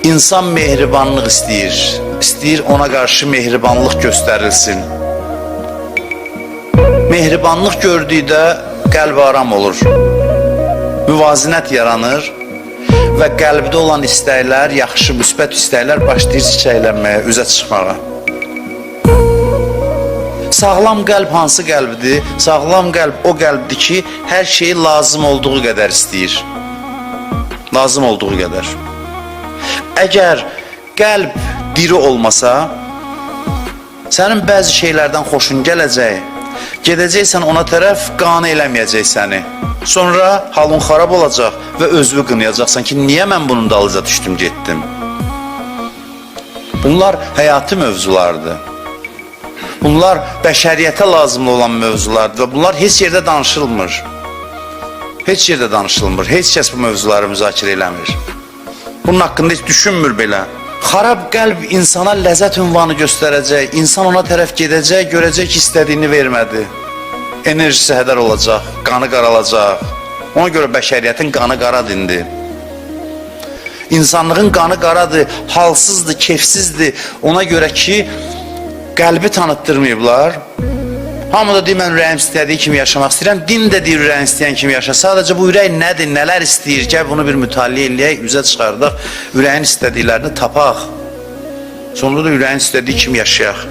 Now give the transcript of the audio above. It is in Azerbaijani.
İnsan mehribanlıq istəyir. İstəyir ona qarşı mehribanlıq göstərilsin. Mehribanlıq gördükdə qəlb aram olur. Müvazinət yaranır və qəlbdə olan istəklər, yaxşı, müsbət istəklər başlayır çiçəklənməyə, üzə çıxmağa. Sağlam qəlb hansı qəlbdir? Sağlam qəlb o qəlbdir ki, hər şeyi lazım olduğu qədər istəyir. Lazım olduğu qədər. Əgər qəlb diri olmasa, sənin bəzi şeylərdən xoşun gələcək, gedəcəksən ona tərəf, qane eləməyəcək səni. Sonra halın xarab olacaq və özünü qınayacaqsan ki, niyə mən bunun dalıca düşdüm, getdim? Bunlar həyati mövzulardır. Bunlar bəşəriyyətə lazımlı olan mövzulardır və bunlar heç yerdə danışılmır. Heç yerdə danışılmır. Heç kəs bu mövzuları müzakirə eləmir. Bunun haqqında heç düşünmür belə. Xarab qəlb insana ləzzət ünvanı göstərəcək, insan ona tərəf gedəcək, görəcək ki, istədiyini vermədi. Enerjisi hədər olacaq, qanı qaralacaq. Ona görə bəşəriyyətin qanı qara dindir. İnsanlığın qanı qaradır, halsızdır, kefsizdir. Ona görə ki, qəlbi tanıtdırmayıblar. Hamı da deyir, mən ürəyim istədiyi kimi yaşamaq istəyirəm. Din də deyir, ürəyin istəyən kimi yaşa. Sadəcə bu ürək nədir, nələr istəyir ki, bunu bir mütaliə eləyək, üzə çıxardaq, ürəyin istədiklərini tapaq. Sonra da ürəyin istədiyi kimi yaşayaq.